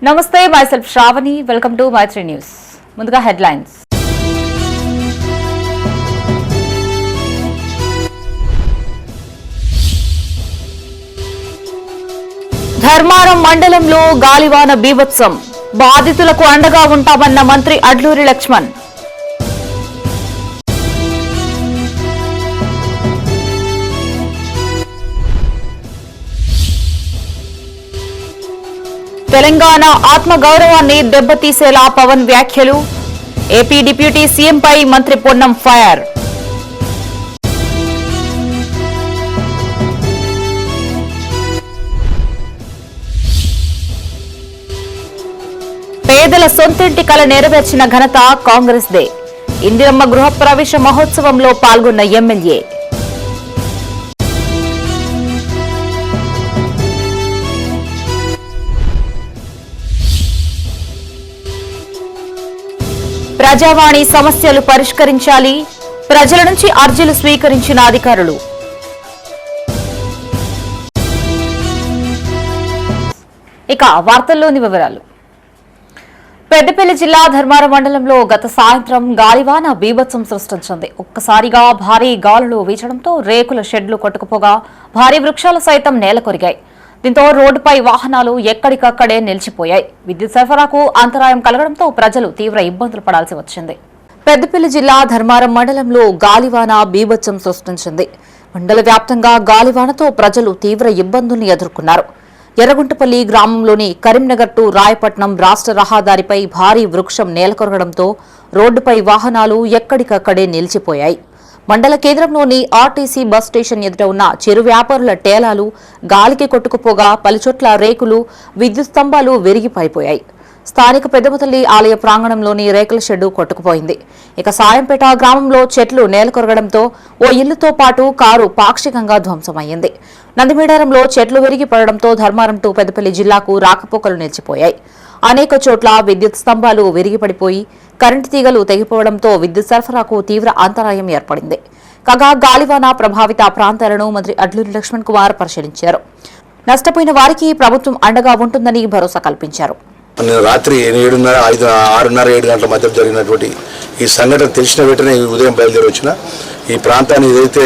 నమస్తే myself Sravani welcome to Maitri news ముందుగా headlines Dharmaram మండలంలో గాలివాన బీభత్సం బాధితులకు అండగా ఉంటామన్న మంత్రి అడ్లూరి లక్ష్మణ్ తెలంగాణ ఆత్మగౌరవాన్ని దెబ్బతీసేలా పవన్ వ్యాఖ్యలు ఏపీ డిప్యూటీ సీఎంపై మంత్రి పొన్నం ఫైర్ పేదల సొంతింటి కల నెరవేర్చిన ఘనత కాంగ్రెస్ దే ఇందిరమ్మ గృహప్రవేశ మహోత్సవంలో పాల్గొన్న ఎమ్మెల్యే ప్రజావాణి సమస్యలు పరిష్కరించాలి ప్రజల నుంచి అర్జీలు స్వీకరించిన అధికారులు ఇక వార్తల్లోని వివరాలు పెద్దపల్లి జిల్లా ధర్మారం మండలంలో గత సాయంత్రం గాలివాన బీభత్సం సృష్టించింది. ఒక్కసారిగా భారీ గాలులు వీచడంతో రేకుల షెడ్లు కొట్టుకుపోగా భారీ వృక్షాలు సైతం నేలకొరిగాయి. దీంతో రోడ్డుపై వాహనాలు ఎక్కడికక్కడే నిలిచిపోయాయి. విద్యుత్ సరఫరాకు అంతరాయం కలగడంతో ప్రజలు తీవ్ర ఇబ్బందులు పడాల్సి వచ్చింది. పెద్దపల్లి జిల్లా ధర్మారం మండలంలో గాలివాన బీభత్సం సృష్టించింది. మండల వ్యాప్తంగా గాలివానతో ప్రజలు తీవ్ర ఇబ్బందుల్ని ఎదుర్కొన్నారు. ఎర్రగుంటపల్లి గ్రామంలోని కరీంనగర్ టు రాయపట్నం రాష్ట్ర రహదారిపై భారీ వృక్షం నేలకొరగడంతో రోడ్డుపై వాహనాలు ఎక్కడికక్కడే నిలిచిపోయాయి. మండల కేంద్రంలోని ఆర్టీసీ బస్ స్టేషన్ ఎదుట ఉన్న చిరు వ్యాపారుల టేలాలు గాలికి కొట్టుకుపోగా పలుచోట్ల రేకులు, విద్యుత్ స్తంభాలు విరిగి పడిపోయాయి. స్థానిక పెద్దమతల్లి ఆలయ ప్రాంగణంలోని రేకుల షెడ్డు కొట్టుకుపోయింది. ఇక సాయంపేట గ్రామంలో చెట్లు నేలకొరగడంతో ఓ ఇల్లుతో పాటు కారు పాక్షికంగా ధ్వంసమయ్యింది. నందిమేడారంలో చెట్లు విరిగి పడడంతో ధర్మారం టు పెద్దపల్లి జిల్లాకు రాకపోకలు నిలిచిపోయాయి. అనేక చోట్ల విద్యుత్ స్తంభాలు విరిగిపడిపోయి కరెంటు తీగలు తెగిపోవడంతో విద్యుత్ సరఫరాకు తీవ్ర అంతరాయం ఏర్పడింది. కాగా గాలివాన ప్రభావిత ప్రాంతాలను మంత్రి అడ్లూరి లక్ష్మణ్ కుమార్ పరిశీలించారు. నష్టపోయిన వారికి ప్రభుత్వం అండగా ఉంటుందని భరోసా కల్పించారు. రాత్రి 6:30 గంటల మధ్య జరిగినటువంటి ఈ సంఘటన తెలిసిన వెంటనే ఉదయం బయలుదేరి వచ్చిన ఈ ప్రాంతాన్ని ఏదైతే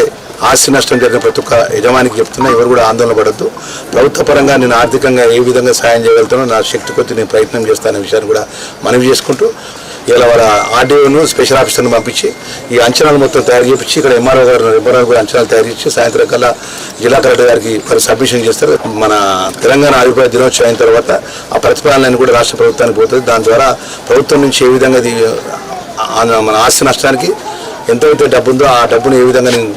ఆస్తి నష్టం జరిగిన ప్రతి ఒక్క యజమానికి చెప్తున్నా ఎవరు కూడా ఆందోళన పడద్దు. ప్రభుత్వ పరంగా నేను ఆర్థికంగా ఏ విధంగా సాయం చేయగలుగుతానో నా శక్తి కొద్ది నేను ప్రయత్నం చేస్తాననే విషయాన్ని కూడా మనవి చేసుకుంటూ ఇలా వాళ్ళ ఆర్డీఓను స్పెషల్ ఆఫీసర్ను పంపించి ఈ అంచనాలు మొత్తం తయారు చేయించి ఇక్కడ ఎంఆర్ఓ కూడా అంచనాలు తయారు చేసి సాయంత్రం కల్లా జిల్లా కలెక్టర్ గారికి సబ్మిషన్ చేస్తారు. మన తెలంగాణ ఆవిర్భావ దినోత్సవం అయిన తర్వాత ఆ ప్రతిపాదనలను కూడా రాష్ట్ర ప్రభుత్వానికి పోతుంది. దాని ద్వారా ప్రభుత్వం నుంచి ఏ విధంగా మన ఆస్తి నష్టానికి ఎంతైతే డబ్బు ఉందో ఆ డబ్బును ఏ విధంగా నేను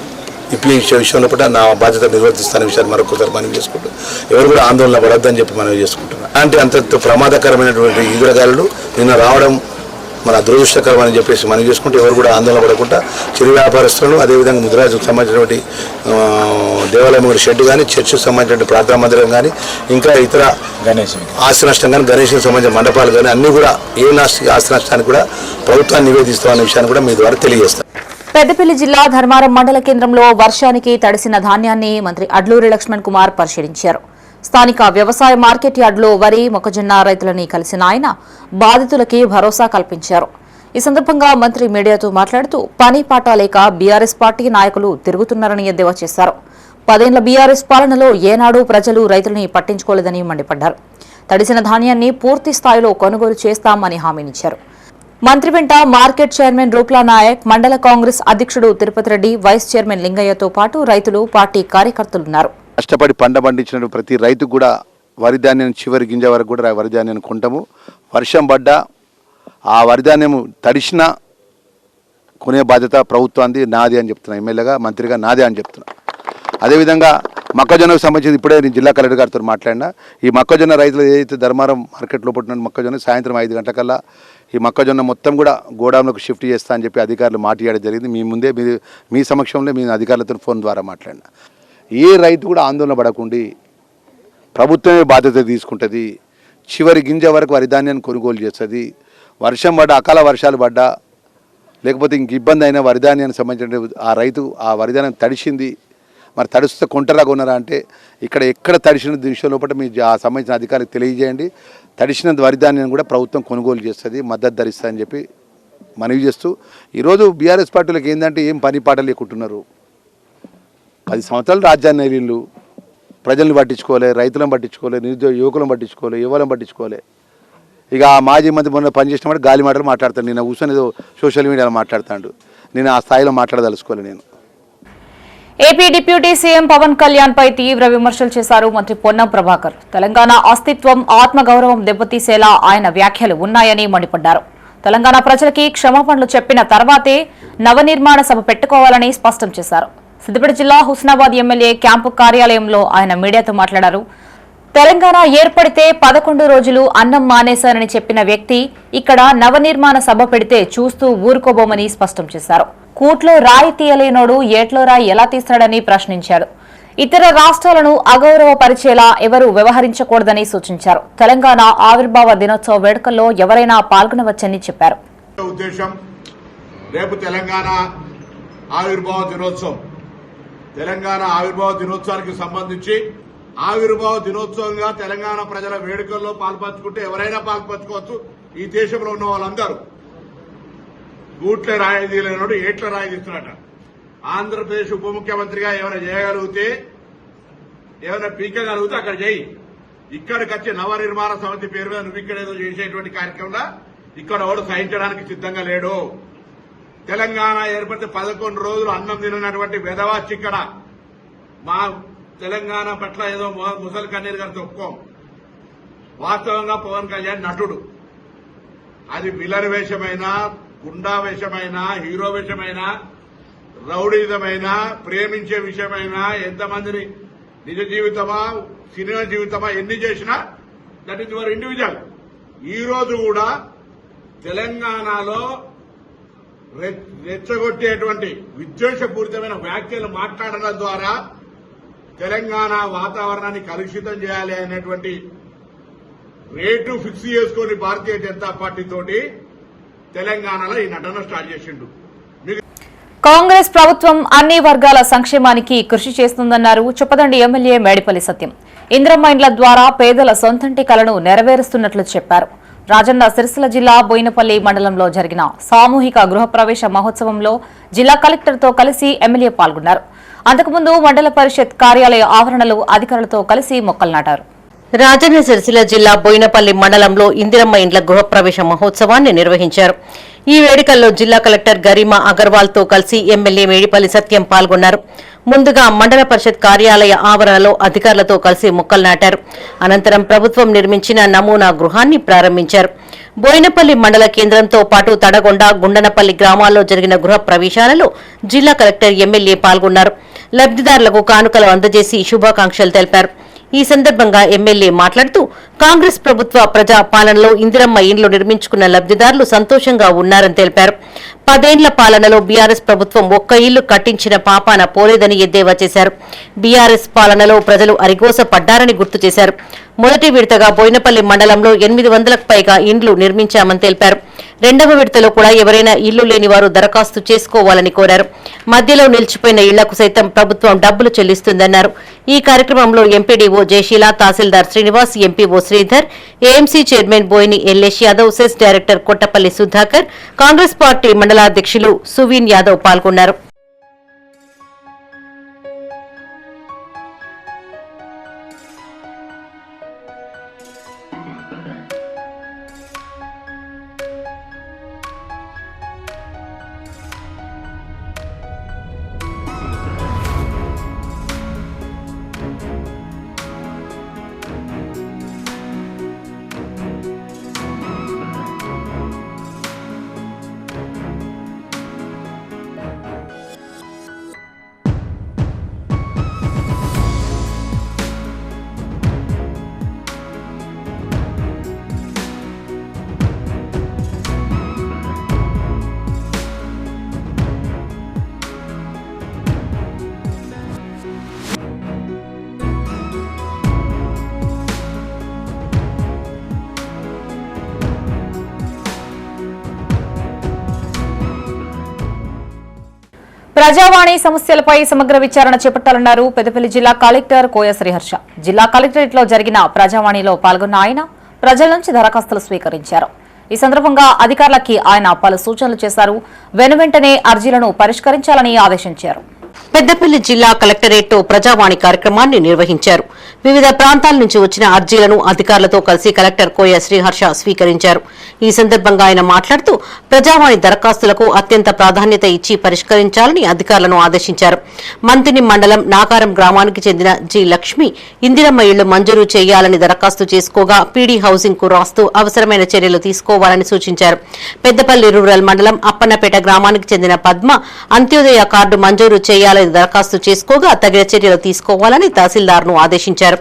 ఇప్పించే విషయంలో కూడా నా బాధ్యత నిర్వర్తిస్తానే విషయాన్ని మరొకసారి మనవి చేసుకుంటూ ఎవరు కూడా ఆందోళన పడొద్దని చెప్పి మనవి చేసుకుంటున్నాను. అంటే అంత ప్రమాదకరమైనటువంటి ఈదురగాలులు నిన్న రావడం మన దురదృష్టకరం అని చెప్పేసి మనం చేసుకుంటే ఎవరు కూడా ఆందోళన పడకుండా చిరు వ్యాపారస్తులను అదేవిధంగా ముద్రాజుకు సంబంధించినటువంటి దేవాలయం షెడ్ కానీ చర్చికి సంబంధించిన ప్రార్థనా మందిరం కానీ ఇంకా ఇతర ఆస్తి నష్టం కానీ గణేష్కి సంబంధించిన మండపాలు కానీ అన్నీ కూడా ఏ ఆస్తి నష్టానికి కూడా ప్రభుత్వాన్ని నివేదిస్తామనే విషయాన్ని కూడా మీ ద్వారా తెలియజేస్తాం. పెద్దపల్లి జిల్లా ధర్మారం మండల కేంద్రంలో వర్షానికి తడిసిన ధాన్యాన్ని మంత్రి అడ్లూరి లక్ష్మణ్ కుమార్ పరిశీలించారు. స్థానిక వ్యవసాయ మార్కెట్ యార్డులో వరి, మొక్కజొన్న రైతులని కలిసిన ఆయన బాధితులకి భరోసా కల్పించారు. ఈ సందర్భంగా మంత్రి మీడియాతో మాట్లాడుతూ పని పాట లేక బీఆర్ఎస్ పార్టీ నాయకులు తిరుగుతున్నారని ఎద్దేవా చేశారు. 10 ఏళ్ల బీఆర్ఎస్ పాలనలో ఏనాడు ప్రజలు రైతులని పట్టించుకోలేదని మండిపడ్డారు. తడిసిన ధాన్యాన్ని పూర్తి స్థాయిలో కొనుగోలు చేస్తామని హామీనిచ్చారు. మంత్రి వెంట మార్కెట్ చైర్మన్ రూప్లా నాయక్, మండల కాంగ్రెస్ అధ్యక్షుడు తిరుపతి రెడ్డి, వైస్ చైర్మన్ లింగయ్యతో పాటు రైతులు, పార్టీ కార్యకర్తలున్నారు. కష్టపడి పంట పండించిన ప్రతి రైతుకు కూడా వరి ధాన్యం చివరి గింజ వరకు కూడా వరి ధాన్యాన్ని కొంటాము. వర్షం పడ్డా ఆ వరి ధాన్యం తడిసిన కొనే బాధ్యత ప్రభుత్వాన్ని నాది అని చెప్తున్నా. ఎమ్మెల్యేగా మంత్రిగా నాదే అని చెప్తున్నా. అదేవిధంగా మొక్కజొన్నకు సంబంధించి ఇప్పుడే నేను జిల్లా కలెక్టర్ గారితో మాట్లాడినా. ఈ మొక్కజొన్న రైతులు ఏదైతే ధర్మారం మార్కెట్లో పుట్టిన మొక్కజొన్న సాయంత్రం 5 గంటలకల్లా ఈ మొక్కజొన్న మొత్తం కూడా గోడాంలకు షిఫ్ట్ చేస్తా అని చెప్పి అధికారులు మాట్లాడడం జరిగింది. మీ ముందే మీ సమక్షంలో మీ అధికారులతో ఫోన్ ద్వారా మాట్లాడినా. ఏ రైతు కూడా ఆందోళన పడకుండా ప్రభుత్వమే బాధ్యత తీసుకుంటుంది. చివరి గింజ వరకు వరి ధాన్యాన్ని కొనుగోలు చేస్తుంది. వర్షం పడ్డా, అకాల వర్షాలు పడ్డా, లేకపోతే ఇంక ఇబ్బంది అయినా వరి ధాన్యానికి సంబంధించిన ఆ రైతు ఆ వరి ధాన్యం తడిసింది, మరి తడుస్తే కొంటలాగా ఉన్నారా అంటే ఎక్కడ తడిసిన విషయం లోపల మీ సంబంధించిన అధికారులకు తెలియజేయండి. తడిసిన వరి ధాన్యాన్ని కూడా ప్రభుత్వం కొనుగోలు చేస్తుంది, మద్దతు ధరిస్తుందని చెప్పి మనవి చేస్తూ ఈరోజు బీఆర్ఎస్ పార్టీలకు ఏంటంటే ఏం పని పాట లేకుంటున్నారు. 10 సంవత్సరాలు రాజ్యాన్ని వీళ్ళు ప్రజల్ని పట్టించుకోలే, రైతులను పట్టించుకోలే, నిరుద్యోగ యువకులను పట్టించుకోలే, యువలను పట్టించుకోలే. ఇక ఆ మాజీ మంత్రి మొన్న పనిచేసిన వాడు గాలి మాటలు మాట్లాడతాడు. నేను కూర్చొని ఏదో సోషల్ మీడియాలో మాట్లాడుతాడు. నేను ఆ స్థాయిలో మాట్లాడదలుచుకోలే. నేను AP deputy CM Pawan Kalyan పై తీవ్ర విమర్శలు చేశారు మంత్రి పొన్నం ప్రభాకర్. తెలంగాణ అస్తిత్వం, ఆత్మగౌరవం దెబ్బతీసేలా ఆయన వ్యాఖ్యలు ఉన్నాయని మండిపడ్డారు. తెలంగాణ ప్రజలకి క్షమాపణలు చెప్పిన తర్వాతే నవనిర్మాణ సభ పెట్టుకోవాలని స్పష్టం చేశారు. సిద్దిపేట జిల్లా హుస్నాబాద్ ఎమ్మెల్యే క్యాంపు కార్యాలయంలో ఆయన మీడియాతో మాట్లాడారు. తెలంగాణ ఏర్పడితే 11 రోజులు అన్నం మానేశారని చెప్పిన వ్యక్తి ఇక్కడ నవనిర్మాణ సభ పెడితే చూస్తూ ఊరుకోబోమని స్పష్టం చేశారు. కూట్లో రాయి తీయలేనోడు ఏట్లో రాయి ఎలా తీస్తాడని ప్రశ్నించారు. ఇతర రాష్ట్రాలను అగౌరవపరిచేలా ఎవరూ వ్యవహరించకూడదని సూచించారు. తెలంగాణ ఆవిర్భావ దినోత్సవ వేడుకల్లో ఎవరైనా పాల్గొనవచ్చని చెప్పారు. ఉద్దేశం రేపు తెలంగాణ ఆవిర్భావ దినోత్సవం. తెలంగాణ ఆవిర్భావ దినోత్సవానికి సంబంధించి ఆవిర్భావ దినోత్సవంగా తెలంగాణ ప్రజల వేడుకల్లో పాల్పంచుకుంటే ఎవరైనా పాల్పంచుకోవచ్చు. ఈ దేశంలో ఉన్న వాళ్ళందరూ గూట్ల రాయి తీయలేనోడు ఏట్ల రాయి తీస్తున్నట. ఆంధ్రప్రదేశ్ ఉప ముఖ్యమంత్రిగా ఏమైనా చేయగలిగితే, ఏమైనా పీకగలిగితే అక్కడ చేయి. ఇక్కడికి వచ్చి నవనిర్మాణ సమితి పేరు మీద నువ్వు ఇక్కడ ఏదో చేసేటువంటి కార్యక్రమంలో ఇక్కడ ఎవడు సహించడానికి సిద్ధంగా లేడు. తెలంగాణ ఏర్పడితే 11 రోజులు అన్నం తినటువంటి వెధవాచి ఇక్కడ మా తెలంగాణ పట్ల ఏదో ముసలి కన్నీరు గారు చెప్పుకోం. వాస్తవంగా పవన్ కళ్యాణ్ నటుడు. అది విలన్ వేషమైనా, గుండా వేషమైనా, హీరో వేషమైనా, రౌడీజమైనా, ప్రేమించే విషయమైనా, ఎంతమందిని నిజ జీవితమా సినిమా జీవితమా ఎన్ని చేసినా దట్ ఈస్ యువర్ ఇండివిజువల్. ఈ రోజు కూడా తెలంగాణలో రెచ్చగొట్టేటువంటి విద్వేషపూరితమైన వ్యాఖ్యలు మాట్లాడడం ద్వారా తెలంగాణ వాతావరణాన్ని కలుషితం చేయాలి అనేటువంటి రేటు ఫిక్స్ చేసుకుని భారతీయ జనతా పార్టీ తోటి తెలంగాణలో ఈ నటన స్టార్ట్ చేసిండు. కాంగ్రెస్ ప్రభుత్వం అన్ని వర్గాల సంక్షేమానికి కృషి చేస్తుందన్నారు చొప్పదండి ఎమ్మెల్యే మేడిపల్లి సత్యం. ఇందిరమ్మ ఇండ్ల ద్వారా పేదల సొంతంటి కలను నెరవేరుస్తున్నట్లు చెప్పారు. రాజన్న సిరిసిల్ల జిల్లా బోయినపల్లి మండలంలో జరిగిన సామూహిక గృహప్రవేశ మహోత్సవంలో జిల్లా కలెక్టర్తో కలిసి ఎమ్మెల్యే పాల్గొన్నారు. అంతకుముందు మండల పరిషత్ కార్యాలయ ఆవరణలో అధికారులతో కలిసి మొక్కలు నాటారు. రాజన్న సిరిసిల్ల జిల్లా బోయినపల్లి మండలంలో ఇందిరమ్మ ఇండ్ల గృహప్రవేశ మహోత్సవాన్ని నిర్వహించారు. ఈ వేడుకల్లో జిల్లా కలెక్టర్ గరిమా అగర్వాల్ తో కలిసి ఎమ్మెల్యే మేడిపల్లి సత్యం పాల్గొన్నారు. ముందుగా మండల పరిషత్ కార్యాలయ ఆవరణలో అధికారులతో కలిసి మొక్కలు నాటారు. అనంతరం ప్రభుత్వం నిర్మించిన నమూనా గృహాన్ని ప్రారంభించారు. బోయినపల్లి మండల కేంద్రంతో పాటు తడగొండ, గుండనపల్లి గ్రామాల్లో జరిగిన గృహ ప్రవేశాలలో జిల్లా కలెక్టర్ ఎమ్మెల్యే పాల్గొన్నారు. లబ్దిదారులకు కానుకలు అందజేసి శుభాకాంక్షలు తెలిపారు. ఈ సందర్భంగా ఎమ్మెల్యే మాట్లాడుతూ కాంగ్రెస్ ప్రభుత్వ ప్రజా పాలనలో ఇందిరమ్మ ఇండ్లు నిర్మించుకున్న లబ్దిదారులు సంతోషంగా ఉన్నారని తెలిపారు. 10 ఏళ్ల పాలనలో బీఆర్ఎస్ ప్రభుత్వం ఒక్క ఇల్లు కట్టించిన పాపాన పోలేదని ఎద్దేవా చేశారు. బీఆర్ఎస్ పాలనలో ప్రజలు అరిగోస పడ్డారని గుర్తు చేశారు. మొదటి విడతగా బోయినపల్లి మండలంలో 800కు పైగా ఇండ్లు నిర్మించామని తెలిపారు. రెండవ విడతలో కూడా ఎవరైనా ఇల్లు లేని వారు దరఖాస్తు చేసుకోవాలని కోరారు. మధ్యలో నిలిచిపోయిన ఇళ్లకు సైతం ప్రభుత్వం డబ్బులు చెల్లిస్తుందన్నారు. ఈ కార్యక్రమంలో ఎంపీడీఓ జయశీల, తహసీల్దార్ Srinivas, MPO Sridhar, AMC chairman Boini Yellesh Yadav, cess director Kottapalli Sudhakar, Congress party మండలాధ్యక్షులు సువీన్ యాదవ్ పాల్గొన్నారు. ప్రజావాణి సమస్యలపై సమగ్ర విచారణ చేపట్టాలన్నారు పెద్దపల్లి జిల్లా కలెక్టర్ కోయ శ్రీహర్ష. జిల్లా కలెక్టరేట్లో జరిగిన ప్రజావాణిలో పాల్గొన్న ఆయన ప్రజల నుంచి దరఖాస్తులు స్వీకరించారు. ఈ సందర్భంగా అధికారులకి ఆయన పలు సూచనలు చేశారు. వెనువెంటనే అర్జీలను పరిష్కరించాలని ఆదేశించారు. పెద్దపల్లి జిల్లా కలెక్టరేట్ ప్రజావాణి కార్యక్రమాన్ని నిర్వహించారు. వివిధ ప్రాంతాల నుంచి వచ్చిన అర్జీలను అధికారులతో కలిసి కలెక్టర్ కోయ శ్రీహర్ష స్వీకరించారు. ఈ సందర్భంగా ఆయన మాట్లాడుతూ ప్రజావాణి దరఖాస్తులకు అత్యంత ప్రాధాన్యత ఇచ్చి పరిష్కరించాలని అధికారులను ఆదేశించారు. మంతిని మండలం నాగారం గ్రామానికి చెందిన జి లక్ష్మి ఇందిరమ్మ ఇళ్లు మంజూరు చేయాలని దరఖాస్తు చేసుకోగా పీడీ హౌసింగ్ కు రాస్తూ అవసరమైన చర్యలు తీసుకోవాలని సూచించారు. పెద్దపల్లి రూరల్ మండలం అప్పన్నపేట గ్రామానికి చెందిన పద్మ అంత్యోదయ కార్డు మంజూరు చేయాలని దరఖాస్తు చేసుకోగా తగిన చర్యలు తీసుకోవాలని తహసీల్దార్ను ఆదేశించారు.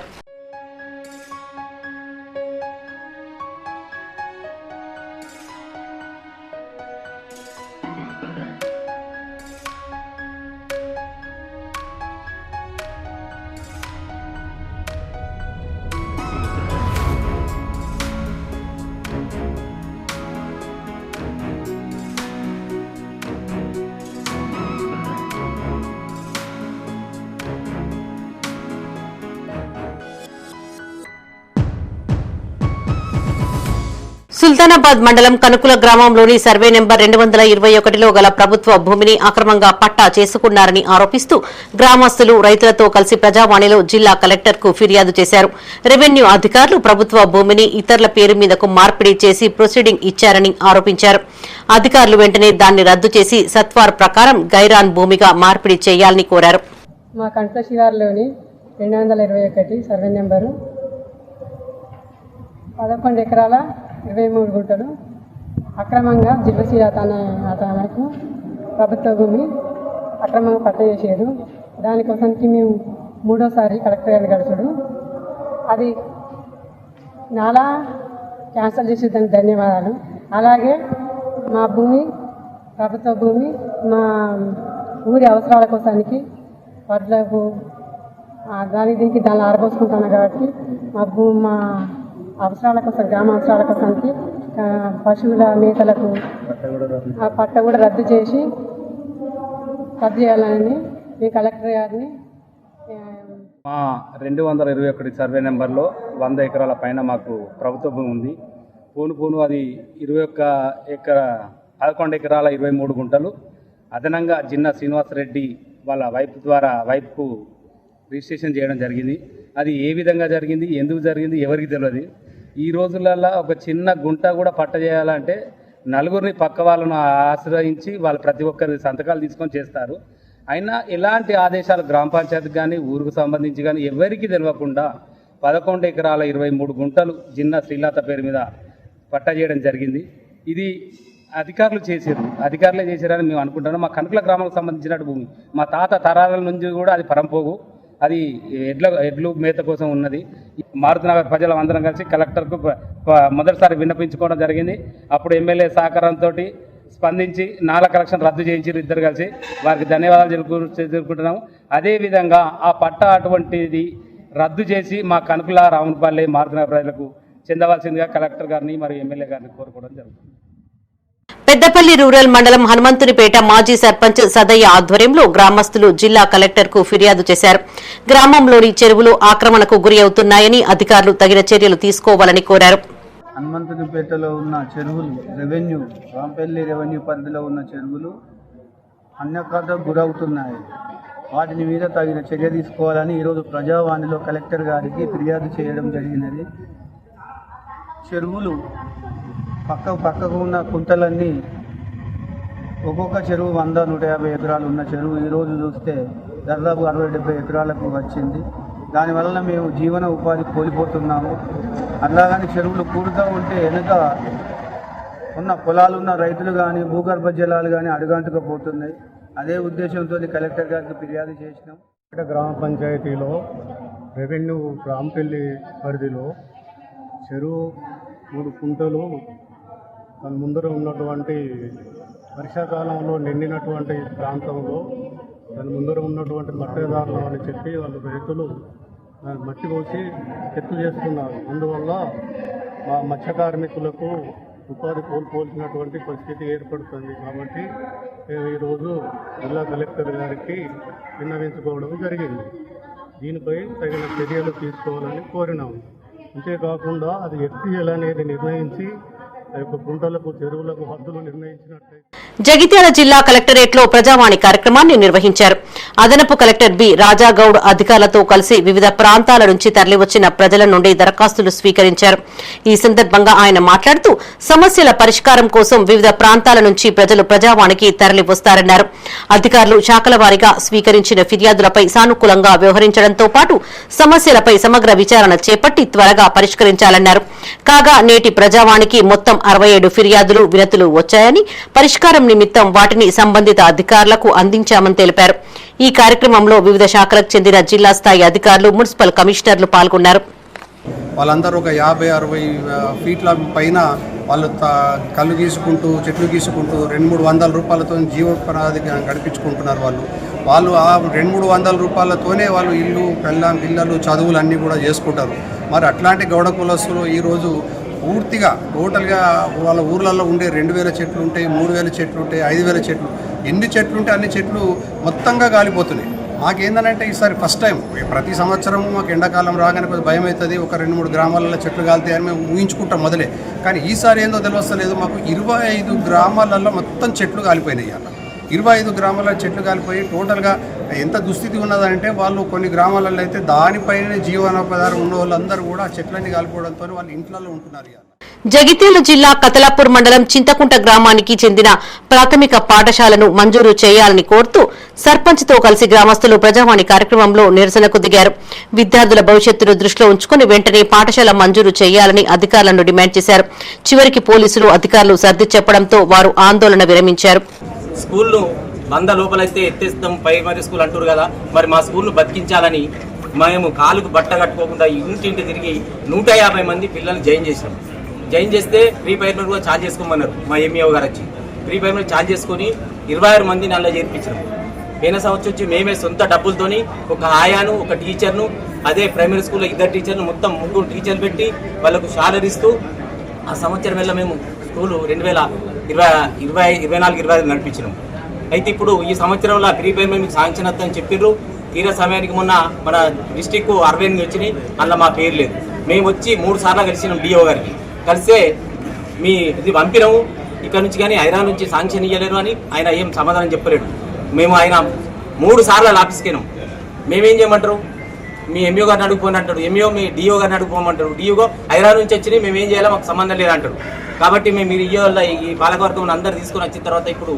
సుల్తానాబాద్ మండలం కనుకుల గ్రామంలోని సర్వే నెంబర్ 221లో గల ప్రభుత్వ భూమిని అక్రమంగా పట్టా చేసుకున్నారని ఆరోపిస్తూ గ్రామస్తులు రైతులతో కలిసి ప్రజావాణిలో జిల్లా కలెక్టర్ కు ఫిర్యాదు చేశారు. రెవెన్యూ అధికారులు ప్రభుత్వ భూమిని ఇతరుల పేరు మీదకు మార్పిడి చేసి ప్రొసీడింగ్ ఇచ్చారని ఆరోపించారు. అధికారులు వెంటనే దాన్ని రద్దు చేసి సత్వార్ ప్రకారం గైరాన్ భూమిగా మార్పిడి చేయాలని కోరారు. మా కంట్ల శివార్లోని 221 సర్వే నెంబరు 11 ఎకరాల 23 గుంటలు అక్రమంగా జిల్లసి అతనకు ప్రభుత్వ భూమి అక్రమంగా పట్ట చేసేది. దానికోసానికి మేము 3వ సారి కలెక్టర్ గారిని కలిసాడు. అది నాలా క్యాన్సల్ చేసి దానికి ధన్యవాదాలు. అలాగే మా భూమి ప్రభుత్వ భూమి మా ఊరి అవసరాల కోసానికి వడ్లకు దీనికి దాన్ని ఆరబోసుకుంటున్నాను కాబట్టి మా అవసరాల కోసం గ్రామ అవసరాల కోసానికి పశువుల మేతలకు ఆ పట్ట కూడా రద్దు చేయాలని మీ కలెక్టర్ గారిని మా 221 సర్వే నెంబర్లో 100 ఎకరాల పైన మాకు ప్రభుత్వ భూమి ఉంది. పూను అది 11 ఎకరాల 23 గుంటలు అదనంగా జిన్నా శ్రీనివాసరెడ్డి వాళ్ళ వైపుకు రిజిస్ట్రేషన్ చేయడం జరిగింది. అది ఏ విధంగా జరిగింది, ఎందుకు జరిగింది ఎవరికి తెలియదు. ఈ రోజులలో ఒక చిన్న గుంట కూడా పట్ట చేయాలంటే నలుగురిని పక్క వాళ్ళను ఆశ్రయించి వాళ్ళు ప్రతి ఒక్కరి సంతకాలు తీసుకొని చేస్తారు. అయినా ఎలాంటి ఆదేశాలు గ్రామ పంచాయతీకి కానీ ఊరుకు సంబంధించి కానీ ఎవరికి తెలియకుండా 11 ఎకరాల 23 గుంటలు జిన్నా శ్రీలత పేరు మీద పట్ట చేయడం జరిగింది. ఇది అధికారులే చేశారని మేము అనుకుంటున్నాం. మా కనుకుల గ్రామానికి సంబంధించిన భూమి మా తాత తరాల నుంచి కూడా అది పరంపోగు, అది ఎడ్లు మేత కోసం ఉన్నది. మారుతినగర్ ప్రజలు అందరం కలిసి కలెక్టర్కు మొదటిసారి విన్నపించుకోవడం జరిగింది. అప్పుడు ఎమ్మెల్యే సహకారంతో స్పందించి నాలా కలెక్షన్ రద్దు చేయించారు ఇద్దరు కలిసి. వారికి ధన్యవాదాలు తెలుపుకుంటున్నాము. అదేవిధంగా ఆ పట్ట అటువంటిది రద్దు చేసి మా కనుకుల రావునపల్లి మారుతినగర్ ప్రజలకు చెందవలసిందిగా కలెక్టర్ గారిని మరియు ఎమ్మెల్యే గారిని కోరుకోవడం జరుగుతుంది. పెద్దపల్లి రూరల్ మండలం హనుమంతునిపేట మాజీ సర్పంచ్ సదయ్య ఆధ్వర్యంలో గ్రామస్తులు జిల్లా కలెక్టర్ కు ఫిర్యాదు చేశారు. గ్రామంలోని చెరువులు ఆక్రమణకు గురి అవుతున్నాయని అధికారులు తగిన చర్యలు తీసుకోవాలని కోరారు. హనుమంతునిపేటలో ఉన్న చెరువులు రాంపల్లి రెవెన్యూ పరిధిలో ఉన్న చెరువులు అన్యక్రాంతకు గురవుతున్నాయి. వాటిని మీద తగిన చర్య తీసుకోవాలని ఈరోజు ప్రజావాణిలో కలెక్టర్ గారికి ఫిర్యాదు చేయడం జరిగినది. చెరువులు పక్కకు ఉన్న కుంటలన్నీ ఒక్కొక్క చెరువు 100-150 ఎకరాలు ఉన్న చెరువు ఈరోజు చూస్తే దాదాపు 60-70 ఎకరాలకు వచ్చింది. దానివల్ల మేము జీవన ఉపాధి కోల్పోతున్నాము. అలాగని చెరువులు కూడుతూ ఉంటే వెనుక ఉన్న పొలాలున్న రైతులు కానీ భూగర్భ జలాలు కానీ అడుగంటుకుపోతున్నాయి. అదే ఉద్దేశంతో కలెక్టర్ గారికి ఫిర్యాదు చేసినాం. గ్రామ పంచాయతీలో రెవెన్యూ రాంపల్లి పరిధిలో చెరువు 3 కుంటలు దాని ముందర ఉన్నటువంటి వర్షాకాలంలో నిండినటువంటి ప్రాంతంలో దాని ముందర ఉన్నటువంటి మట్టేదారులు అని చెప్పి వాళ్ళు రైతులు దాన్ని మట్టి పోసి ఎత్తు చేస్తున్నారు. అందువల్ల మా మత్స్య కార్మికులకు ఉపాధి కోల్పోల్సినటువంటి పరిస్థితి ఏర్పడుతుంది. కాబట్టి మేము ఈరోజు జిల్లా కలెక్టర్ గారికి విన్నవించుకోవడం జరిగింది. దీనిపై తగిన చర్యలు తీసుకోవాలని కోరినాము. అంతేకాకుండా అది ఎఫ్టీఎల్ అనేది నిర్ణయించి ఆ యొక్క కుంటలకు చెరువులకు హద్దులు నిర్ణయించినట్లయితే జగిత్యాల జిల్లా కలెక్టరేట్ లో ప్రజావాణి కార్యక్రమాన్ని నిర్వహించారు. అదనపు కలెక్టర్ బి రాజాగౌడ్ అధికారులతో కలిసి వివిధ ప్రాంతాల నుంచి తరలివచ్చిన ప్రజల నుండి దరఖాస్తులు స్వీకరించారు. ఈ సందర్భంగా ఆయన మాట్లాడుతూ సమస్యల పరిష్కారం కోసం వివిధ ప్రాంతాల నుంచి ప్రజలు ప్రజావాణికి తరలివస్తారన్నారు. అధికారులు శాఖల వారీగా స్వీకరించిన ఫిర్యాదులపై సానుకూలంగా వ్యవహరించడంతో పాటు సమస్యలపై సమగ్ర విచారణ చేపట్టి త్వరగా పరిష్కరించాలన్నారు. కాగా నేటి ప్రజావాణికి మొత్తం 67 ఫిర్యాదులు వినతులు వచ్చాయని పరిష్కారం నిమిత్తం వాటిని సంబంధిత అధికారులకు అందించామని తెలిపారు. ఈ కార్యక్రమంలో వివిధ శాఖలకు చెందిన జిల్లా స్థాయి అధికారులు, మున్సిపల్ కమిషనర్లు పాల్గొన్నారు. వాళ్ళందరూ ఒక 50-60 ఫీట్ల పైన వాళ్ళు కళ్ళు గీసుకుంటూ చెట్లు గీసుకుంటూ 200-300 రూపాయలతో జీవోపాధి గడిపించుకుంటున్నారు. వాళ్ళు ఆ 200-300 రూపాయలతోనే వాళ్ళు ఇల్లు పిల్లలు చదువులు అన్నీ కూడా చేసుకుంటారు. మరి అట్లాంటి గౌడ కులస్తులు ఈరోజు పూర్తిగా టోటల్గా వాళ్ళ ఊర్లలో ఉండే 2000 చెట్లు ఉంటాయి, 3000 చెట్లు ఉంటాయి, 5000 చెట్లు, ఎన్ని చెట్లు ఉంటే అన్ని చెట్లు మొత్తంగా గాలిపోతున్నాయి. మాకేందనంటే ఈసారి ఫస్ట్ టైం, ప్రతి సంవత్సరం మాకు ఎండాకాలం రాగానే కొంచెం భయం అవుతుంది, ఒక 2-3 గ్రామాలలో చెట్లు కాలుతాయని మేము ఊహించుకుంటాం మొదలే. కానీ ఈసారి ఏందో తెలియలేదు, మాకు 25 గ్రామాలలో మొత్తం చెట్లు కాలిపోయినాయి. 25 గ్రామాల చెట్లు కాలిపోయి టోటల్గా ఎంత దుస్థితి ఉన్నదంటే వాళ్ళు కొన్ని గ్రామాలలో అయితే దానిపైన జీవనోపాధారం ఉన్న వాళ్ళందరూ కూడా చెట్లన్నీ కాలిపోవడంతో వాళ్ళు ఇంట్లలో ఉంటున్నారు. జగిత్యాల జిల్లా కతలాపూర్ మండలం చింతకుంట గ్రామానికి చెందిన ప్రాథమిక పాఠశాలను మంజూరు చేయాలని కోరుతూ సర్పంచ్తో కలిసి గ్రామస్తులు ప్రజావాణి కార్యక్రమంలో నిరసనకు దిగారు. విద్యార్థుల భవిష్యత్తును దృష్టిలో ఉంచుకుని వెంటనే పాఠశాల మంజూరు చేయాలని అధికారులను డిమాండ్ చేశారు. చివరికి పోలీసులు అధికారులు సర్ది చెప్పడంతో వారు ఆందోళన విరమించారు. స్కూల్ను 100 లోపలైతే ఎత్తేస్తాం, ప్రైమరీ స్కూల్ అంటారు కదా, మరి మా స్కూల్ను బతికించాలని మేము కాలుకు బట్ట కట్టుకోకుండా ఇంటింటి తిరిగి 150 మంది పిల్లల్ని జాయిన్ చేసినాం. జాయిన్ చేస్తే ప్రీ ప్రైమరీ కూడా ఛార్జ్ చేసుకోమన్నారు. మా ఎంఈఓ గారు వచ్చి ప్రీ ప్రైమరీ ఛార్జ్ చేసుకొని 26 మందిని అలా చేర్పించినాం. పోయిన సంవత్సరం వచ్చి మేమే సొంత డబ్బులతోని ఒక ఆయాను, ఒక టీచర్ను, అదే ప్రైమరీ స్కూల్లో 2 టీచర్లు, మొత్తం 3 టీచర్లు పెట్టి వాళ్ళకు శాలరీ ఇస్తూ ఆ సంవత్సరం వల్ల మేము స్కూలు 2024-25 నడిపించినాం. అయితే ఇప్పుడు ఈ సంవత్సరంలో ప్రీ ప్రైమరీ మీకు శాంక్షన్ వస్తుందని చెప్పిర్రు. తీరా సమయానికి మొన్న మన డిస్టిక్ 68 వచ్చినాయి, అందులో మా పేరు లేదు. మేము వచ్చి 3 సార్లు కలిసినాం డిఓ గారికి. కలిస్తే మీ ఇది పంపినాము ఇక్కడ నుంచి, కానీ హైదరాబాద్ నుంచి శాంక్షన్ ఇవ్వలేరు అని ఆయన ఏం సమాధానం చెప్పలేడు. మేము ఆయన 3 సార్లు ఆఫీస్కినాం. మేమేం చేయమంటారు, మీ ఎంఈఓ గారిని అడుగుపోని అంటాడు, ఎంఈఓ మీ డిఓ గారిని అడుగుపోమంటారు. డిఓ హైదరాబాద్ నుంచి వచ్చినాయి, మేము ఏం చేయాలో మాకు సంబంధం లేదంటాడు. కాబట్టి మేము మీరు ఈ పాలకవర్గం అందరూ తీసుకొని వచ్చిన తర్వాత ఇప్పుడు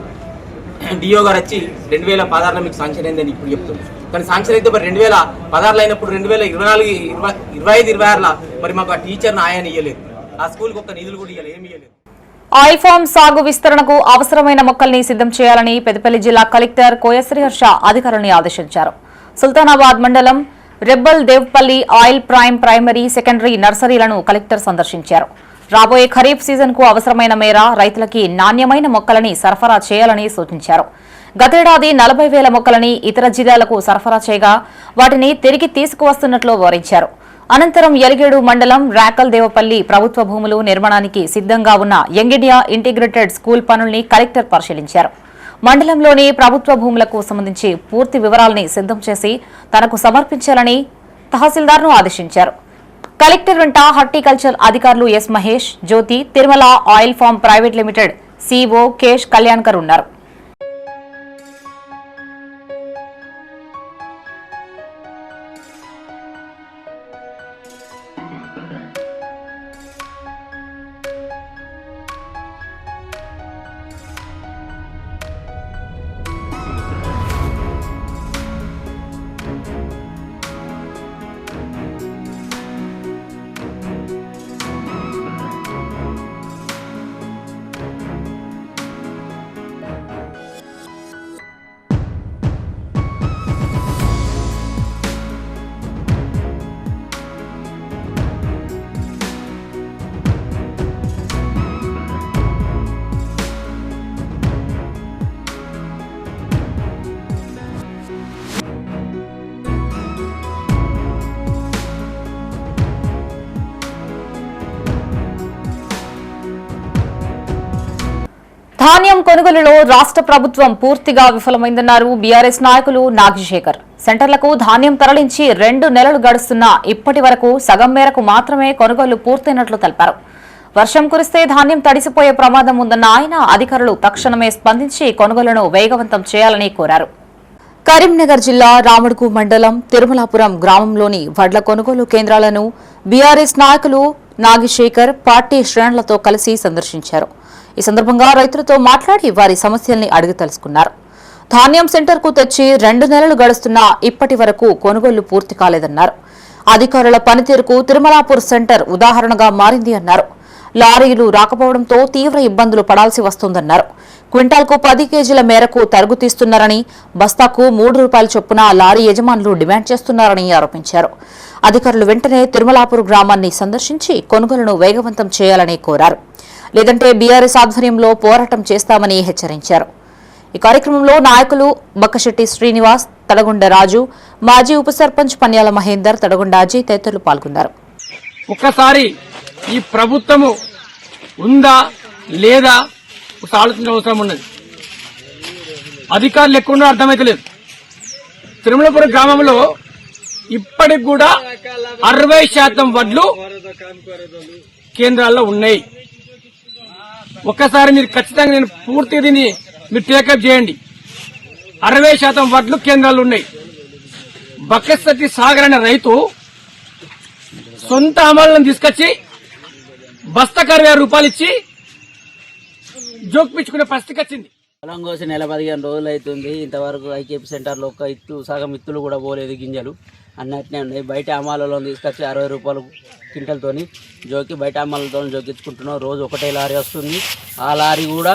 డిఓ గారు వచ్చి 2016లో మీకు శాంక్షన్ అయిందని ఇప్పుడు చెప్తుంది. కానీ శాంక్షన్ అయితే మరి 2016 అయినప్పుడు 2024-25-26లో మరి మాకు ఆ టీచర్ని ఆయన ఇవ్వలేదు, ఆ స్కూల్కి ఒక నిధులు కూడా ఇవ్వలేదు, ఏమి ఇవ్వలేదు. ఆయిల్ ఫామ్ సాగు విస్తరణకు అవసరమైన మొక్కల్ని సిద్ధం చేయాలని పెద్దపల్లి జిల్లా కలెక్టర్ కోయశ్రీ హర్ష అధికారులను ఆదేశించారు. సుల్తానాబాద్ మండలం రెబ్బల్ Devpally oil primary, secondary నర్సరీలను collector సందర్శించారు. రాబోయే ఖరీఫ్ సీజన్ కు అవసరమైన మేర రైతులకి నాణ్యమైన మొక్కలని సరఫరా చేయాలని సూచించారు. గతేడాది 40,000 మొక్కలని ఇతర జిల్లాలకు సరఫరా చేయగా వాటిని తిరిగి తీసుకువస్తున్నట్లు వివరించారు. అనంతరం యలిగేడు మండలం రాకల్ దేవపల్లి ప్రభుత్వ భూములు నిర్మాణానికి సిద్ధంగా ఉన్న యంగ్ ఇండియా ఇంటిగ్రేటెడ్ స్కూల్ పనుల్ని కలెక్టర్ పరిశీలించారు. మండలంలోని ప్రభుత్వ భూములకు సంబంధించి పూర్తి వివరాలని సిద్ధం చేసి తనకు సమర్పించాలని తహసీల్దార్ను ఆదేశించారు. కలెక్టర్ వెంట హార్టికల్చర్ అధికారులు S Mahesh, Jyothi, Tirumala oil palm private limited CEO Kesh Kalyankar ఉన్నారు. ధాన్యం కొనుగోలులో రాష్ట్ర ప్రభుత్వం పూర్తిగా విఫలమైందన్నారు బీఆర్ఎస్ నాయకులు నాగిశేఖర్. సెంటర్లకు ధాన్యం తరలించి 2 నెలలు గడుస్తున్నా ఇప్పటి వరకు సగం మేరకు మాత్రమే కొనుగోలు పూర్తయినట్లు తెలిపారు. వర్షం కురిస్తే ధాన్యం తడిసిపోయే ప్రమాదం ఉందన్న ఆయన అధికారులు తక్షణమే స్పందించి కొనుగోలును వేగవంతం చేయాలని కోరారు. కరీంనగర్ జిల్లా రామడుగు మండలం తిరుమలాపురం గ్రామంలోని వడ్ల కొనుగోలు కేంద్రాలను బీఆర్ఎస్ నాయకులు నాగిశేఖర్ పార్టీ శ్రేణులతో కలిసి సందర్శించారు. ఈ సందర్భంగా రైతులతో మాట్లాడి వారి సమస్యల్ని అడిగి తెలుసుకున్నారు. ధాన్యం సెంటర్కు తెచ్చి 2 నెలలు గడుస్తున్నా ఇప్పటి వరకు కొనుగోలు పూర్తి కాలేదన్నారు. అధికారుల పనితీరుకు తిరుమలాపూర్ సెంటర్ ఉదాహరణగా మారింది అన్నారు. లారీలు రాకపోవడంతో తీవ్ర ఇబ్బందులు పడాల్సి వస్తోందన్నారు. క్వింటాల్కు 10 కేజీల మేరకు తరుగు తీస్తున్నారని, బస్తాకు 3 రూపాయల చొప్పున లారీ యజమానులు డిమాండ్ చేస్తున్నారని ఆరోపించారు. అధికారులు వెంటనే తిరుమలాపూర్ గ్రామాన్ని సందర్శించి కొనుగోలును వేగవంతం చేయాలని కోరారు. లేదంటే బీఆర్ఎస్ ఆధ్వర్యంలో పోరాటం చేస్తామని హెచ్చరించారు. ఈ కార్యక్రమంలో నాయకులు బక్కశెట్టి శ్రీనివాస్, తడగొండ రాజు, మాజీ ఉప సర్పంచ్ పన్యాల మహేందర్, తడగొండ అజయ్ తదితరులు పాల్గొన్నారు. ఒక్కసారి ఈ ప్రభుత్వము ఉందా లేదా ఆలోచించిన అవసరం ఉన్నది. అధికారులు ఎక్కడో అర్థమైతలేదు. తిరుమలపురం గ్రామంలో ఇప్పటికి కూడా 60% వడ్లు కేంద్రాల్లో ఉన్నాయి. ఒక్కసారి మీరు ఖచ్చితంగా నేను పూర్తి దీన్ని మీరు టేకప్ చేయండి. 60% వడ్లు కేంద్రాలు ఉన్నాయి. బక్కశెట్టి సాగర్ అనే రైతు సొంత అమలను తీసుకొచ్చి బస్తకు 60,000 రూపాయలు ఇచ్చి జోక్పించుకునే పరిస్థితికి వచ్చింది. పొలం కోసి నెల 15 రోజులు అవుతుంది. ఇంతవరకు ఐకేపీ సెంటర్లో ఒక సగం ఇత్తులు కూడా పోలేదు. గింజలు అన్నట్నే ఉన్నాయి. బయట అమ్మాలలో తీసుకొచ్చి 60 రూపాయలు క్వింటల్తోని జోకి బయట అమ్మాలతో జోకించుకుంటున్నాం. రోజు ఒకటే లారీ వస్తుంది. ఆ లారీ కూడా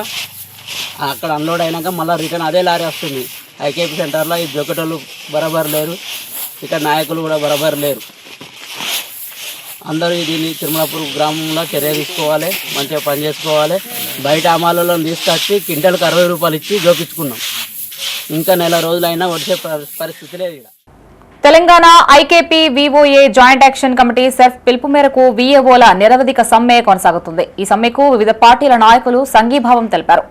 అక్కడ అన్లోడ్ అయినాక మళ్ళీ రిటర్న్ అదే లారీ వస్తుంది. ఐకేపీ సెంటర్లో ఈ జోకటోళ్ళు బరాబర్ లేరు, ఇక్కడ నాయకులు కూడా బరాబర్ లేరు. అందరూ దీన్ని తిరుమలాపూర్ గ్రామంలో చర్య తీసుకోవాలి, మంచిగా పని చేసుకోవాలి. బయట అమ్మాలలో తీసుకొచ్చి క్వింటల్కి 60 రూపాయలు ఇచ్చి జోకించుకున్నాం. ఇంకా నెల రోజులైనా వచ్చే పరిస్థితి లేదు. Telangana IKP VOA joint action committee SERP పిలుపు మేరకు వీఏఓల నిరవధిక సమ్మె కొనసాగుతుంది. ఈ సమ్మెకు వివిధ పార్టీల నాయకులు సంఘీభావం తెలిపారు.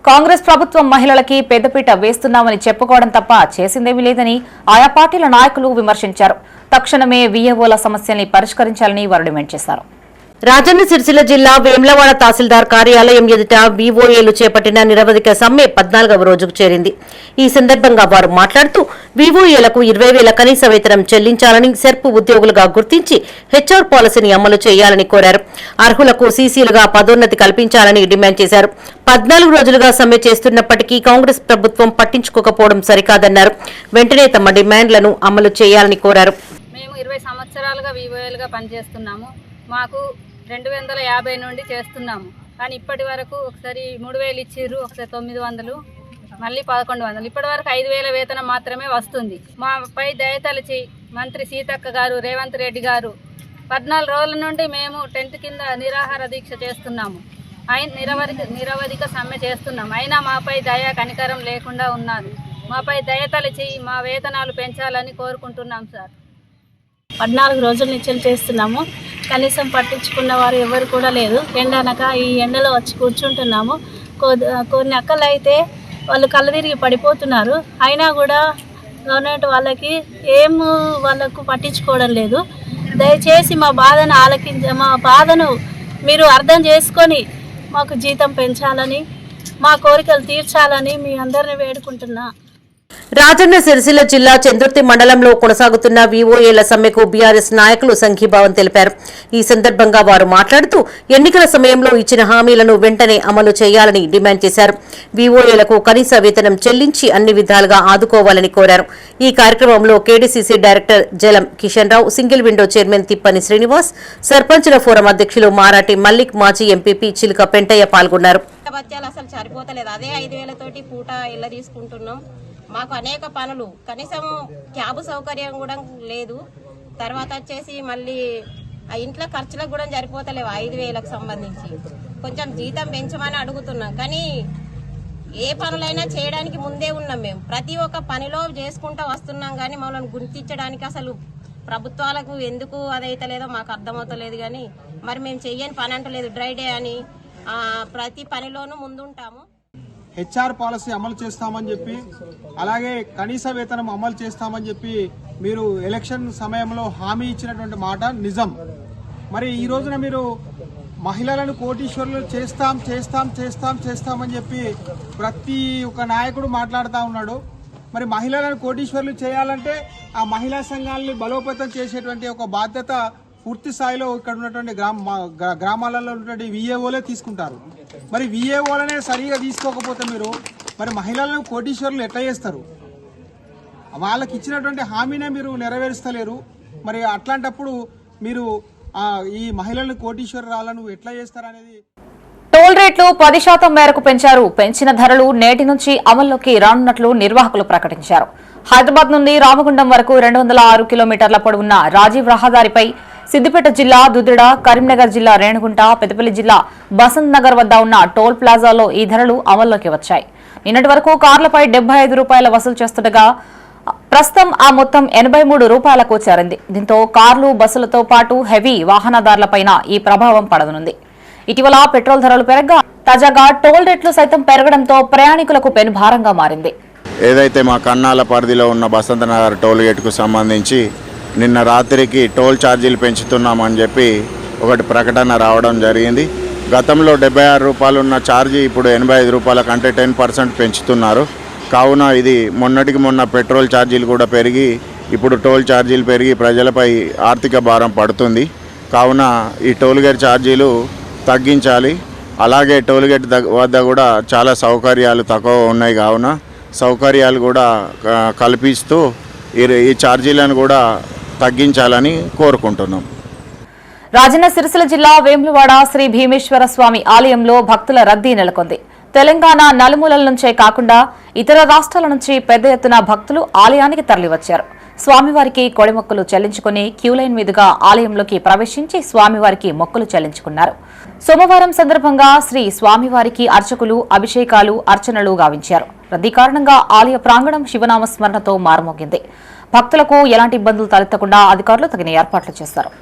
కాంగ్రెస్ ప్రభుత్వం మహిళలకి పెద్దపీట వేస్తున్నామని చెప్పుకోవడం తప్ప చేసిందేమీ లేదని ఆయా పార్టీల నాయకులు విమర్శించారు. తక్షణమే వీఏఓల సమస్యల్ని పరిష్కరించాలని వారు డిమాండ్ చేశారు. రాజన్న సిరిసిల్ల జిల్లా వేములవాడ తహసీల్దార్ కార్యాలయం ఎదుట వీఓఏలు చేపట్టిన నిరవధిక సమ్మె 14వ రోజుకు చేరింది. ఈ సందర్భంగా వారు మాట్లాడుతూ వీఓఏలకు 20,000 కనీస వేతనం చెల్లించాలని, సెర్ప్ ఉద్యోగులుగా గుర్తించి హెచ్ఆర్ పాలసీని అమలు చేయాలని కోరారు. అర్హులకు సీసీలుగా పదోన్నతి కల్పించాలని డిమాండ్ చేశారు. 14 రోజులుగా సమ్మె చేస్తున్నప్పటికీ కాంగ్రెస్ ప్రభుత్వం పట్టించుకోకపోవడం సరికాదన్నారు. వెంటనే తమ డిమాండ్లను అమలు చేయాలని కోరారు. మేము 20 సంవత్సరాలుగా వీఓఏలుగా పనిచేస్తున్నాము. మాకు 250 నుండి చేస్తున్నాము. కానీ ఇప్పటి వరకు ఒకసారి 3,000 ఇచ్చిర్రు, ఒకసారి 900, మళ్ళీ 1,100. ఇప్పటి వరకు 5,000 వేతనం మాత్రమే వస్తుంది. మాపై దయతలిచి మంత్రి సీతక్క గారు, రేవంత్ రెడ్డి గారు 14 రోజుల నుండి మేము టెంట్ కింద నిరాహార దీక్ష చేస్తున్నాము. నిరవధిక సమ్మె చేస్తున్నాము. అయినా మాపై దయ కనికరం లేకుండా ఉన్నారు. మాపై దయతలిచి మా వేతనాలు పెంచాలని కోరుకుంటున్నాం సార్. 14 రోజుల నుంచి చేస్తున్నాము. కనీసం పట్టించుకున్న వారు ఎవరు కూడా లేదు. ఎండనక ఈ ఎండలో వచ్చి కూర్చుంటున్నాము. కొన్ని అక్కలు అయితే వాళ్ళు కళ్ళు తిరిగి పడిపోతున్నారు. అయినా కూడా గవర్నమెంట్ వాళ్ళకి వాళ్ళకు పట్టించుకోవడం లేదు. దయచేసి మా బాధను మీరు అర్థం చేసుకొని మాకు జీతం పెంచాలని, మా కోరికలు తీర్చాలని మీ అందరిని వేడుకుంటున్నా. రాజన్న సిరిసిల్ల జిల్లా చందుర్తి మండలంలో కొనసాగుతున్న వీఓఏల సమ్మెకు బీఆర్ఎస్ నాయకులు సంఘీభావం తెలిపారు. ఈ సందర్భంగా వారు మాట్లాడుతూ ఎన్నికల సమయంలో ఇచ్చిన హామీలను వెంటనే అమలు చేయాలని డిమాండ్ చేశారు. వీఓఏలకు కనీస వేతనం చెల్లించి అన్ని విధాలుగా ఆదుకోవాలని కోరారు. ఈ కార్యక్రమంలో కేడీసీసీ డైరెక్టర్ జలం Kishan Rao, single window chairman తిప్పని Srinivas, సర్పంచుల ఫోరం అధ్యక్షులు మారాటి మల్లిక్, మాజీ ఎంపీపీ చిలుక పెంటయ్య పాల్గొన్నారు. అసలు సరిపోతలేదు. అదే 5,000 తోటి పూట ఇళ్ళ తీసుకుంటున్నాం. మాకు అనేక పనులు, కనీసం క్యాబ్ సౌకర్యం కూడా లేదు. తర్వాత వచ్చేసి మళ్ళీ ఆ ఇంట్లో ఖర్చులకు కూడా సరిపోతలేవు. 5,000కు సంబంధించి కొంచెం జీతం పెంచమని అడుగుతున్నాం. కానీ ఏ పనులైనా చేయడానికి ముందే ఉన్నాం. మేము ప్రతి ఒక్క పనిలో చేసుకుంటూ వస్తున్నాం. కానీ మమ్మల్ని గుర్తించడానికి అసలు ప్రభుత్వాలకు ఎందుకు అదైతలేదో మాకు అర్థమవుతలేదు. కానీ మరి మేము చెయ్యని పని అంటలేదు. డ్రై డే అని ప్రతి పనిలోనూ ముందుంటాము. హెచ్ఆర్ పాలసీ అమలు చేస్తామని చెప్పి, అలాగే కనీస వేతనం అమలు చేస్తామని చెప్పి మీరు ఎలక్షన్ సమయంలో హామీ ఇచ్చినటువంటి మాట నిజం. మరి ఈ రోజున మీరు మహిళలను కోటీశ్వరులు చేస్తాం చేస్తాం చేస్తాం చేస్తామని చెప్పి ప్రతి ఒక్క నాయకుడు మాట్లాడుతూ ఉన్నాడు. మరి మహిళలను కోటీశ్వరులు చేయాలంటే ఆ మహిళా సంఘాలని బలోపేతం చేసేటువంటి ఒక బాధ్యత పూర్తి స్థాయిలో ఇక్కడ ఉన్నటువంటి గ్రామాలలో ఉన్నటువంటి విఏఓలే తీసుకుంటారు. మరి విఏఓలనే సరిగా తీసుకోకపోతే మీరు మరి మహిళలను కోటీశ్వరులు ఎట్లా చేస్తారు? వాళ్ళకి ఇచ్చినటువంటి హామీనే మీరు నెరవేరుస్తలేరు. మరి అట్లాంటప్పుడు మీరు ఈ మహిళలను కోటీశ్వరాలను ఎట్లా చేస్తారనేది. టోల్ రేట్లు 10% మేరకు పెంచారు. పెంచిన ధరలు నేటి నుంచి అమల్లోకి రానున్నట్లు నిర్వాహకులు ప్రకటించారు. హైదరాబాద్ నుండి రామగుండం వరకు 206 కిలోమీటర్ల పొడవున్న రాజీవ్ రహదారిపై సిద్దిపేట జిల్లా దుద్దిడ, కరీంనగర్ జిల్లా రేణుగుంట, పెద్దపల్లి జిల్లా బసంత్ నగర్ వద్ద ఉన్న టోల్ ప్లాజాలో ఈ ధరలు అమల్లోకి వచ్చాయి. నిన్నటి వరకు కార్లపై 75 రూపాయల వసూలు చేస్తుండగా ప్రస్తుతం ఆ మొత్తం 83 రూపాయలకు చేరింది. దీంతో కార్లు, బస్సులతో పాటు హెవీ వాహనదారులపైన ఈ ప్రభావం పడనుంది. ఇటీవల పెట్రోల్ ధరలు పెరగగా తాజాగా టోల్ రేట్లు సైతం పెరగడంతో ప్రయాణికులకు పెనుభారంగా మారింది. ఏదైతే మా కన్నాల పరిధిలో ఉన్న బసంత్ నగర్ టోల్ గేట్కు సంబంధించి నిన్న రాత్రికి టోల్ ఛార్జీలు పెంచుతున్నామని చెప్పి ఒకటి ప్రకటన రావడం జరిగింది. గతంలో 76 రూపాయలు ఉన్న ఛార్జీ ఇప్పుడు 85 రూపాయల కంటే 10% పెంచుతున్నారు. కావున ఇది మొన్నటికి మొన్న పెట్రోల్ ఛార్జీలు కూడా పెరిగి ఇప్పుడు టోల్ ఛార్జీలు పెరిగి ప్రజలపై ఆర్థిక భారం పడుతుంది. కావున ఈ టోల్ గేట్ ఛార్జీలు తగ్గించాలి. అలాగే టోల్ గేట్ వద్ద కూడా చాలా సౌకర్యాలు తక్కువ ఉన్నాయి. కావున సౌకర్యాలు కూడా కల్పిస్తూ ఈ ఛార్జీలను కూడా తగ్గించాలని కోరుకుంటున్నాం. రాజన్న సిరిసిల్ల జిల్లా వేములవాడ శ్రీ భీమేశ్వర స్వామి ఆలయంలో భక్తుల రద్దీ నెలకొంది. తెలంగాణ నలుమూలల నుంచే కాకుండా ఇతర రాష్ట్రాల నుంచి పెద్ద ఎత్తున భక్తులు ఆలయానికి తరలివచ్చారు. స్వామివారికి కొడిమొక్కులు చెల్లించుకుని క్యూలైన్ మీదుగా ఆలయంలోకి ప్రవేశించి స్వామివారికి మొక్కులు చెల్లించుకున్నారు. సోమవారం సందర్భంగా శ్రీ స్వామివారికి అర్చకులు అభిషేకాలు, అర్చనలు గావించారు. రద్దీ కారణంగా ఆలయ ప్రాంగణం శివనామ స్మరణతో మారుమోగింది. భక్తులకు ఎలాంటి ఇబ్బందులు తలెత్తకుండా అధికారులు తగిన ఏర్పాట్లు చేశారు.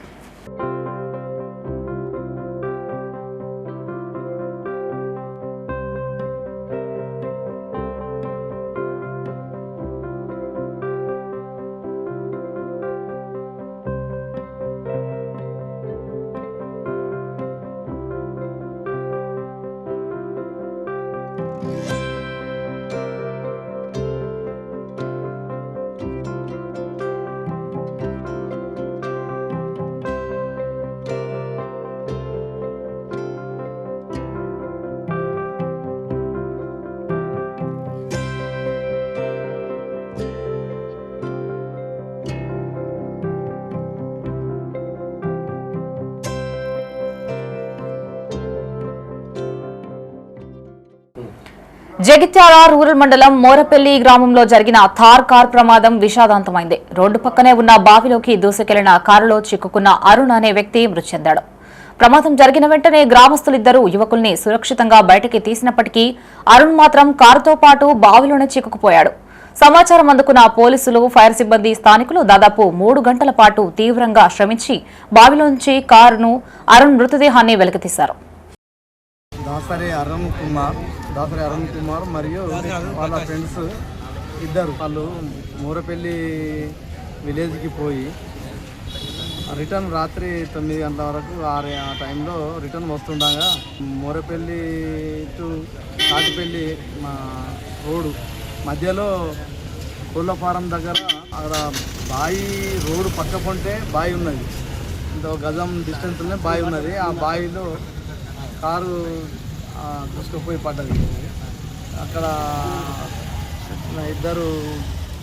జగిత్యాల రూరల్ మండలం మోరపల్లి గ్రామంలో జరిగిన థార్ కార్ ప్రమాదం విషాదాంతమైంది. రోడ్డు పక్కనే ఉన్న బావిలోకి దూసుకెళ్లిన కారులో చిక్కుకున్న అరుణ్ అనే వ్యక్తి మృతి చెందాడు. ప్రమాదం జరిగిన వెంటనే గ్రామస్తులిద్దరూ యువకుల్ని సురక్షితంగా బయటకి తీసినప్పటికీ అరుణ్ మాత్రం కారుతో పాటు బావిలోనే చిక్కుకుపోయాడు. సమాచారం అందుకున్న పోలీసులు, ఫైర్ సిబ్బంది, స్థానికులు దాదాపు 3 గంటల పాటు తీవ్రంగా శ్రమించి బావిలోంచి కారును, అరుణ్ మృతదేహాన్ని వెలికితీశారు. దాసరి అరుణ్ కుమార్ మరియు వాళ్ళ ఫ్రెండ్స్ ఇద్దరు వాళ్ళు మోరపల్లి విలేజ్కి పోయి రిటర్న్ రాత్రి 9 గంటల వరకు ఆ టైంలో రిటర్న్ వస్తుండగా మోరపల్లి టు కాటిపల్లి రోడ్డు మధ్యలో కోళ్ళ ఫారం దగ్గర అక్కడ బావి, రోడ్డు పక్క పొంటే బావి ఉన్నది. ఇంత గజం డిస్టెన్స్లోనే బావి ఉన్నది. ఆ బావిలో కారు దూసుకుపోయి పడ్డది. అక్కడ ఇద్దరు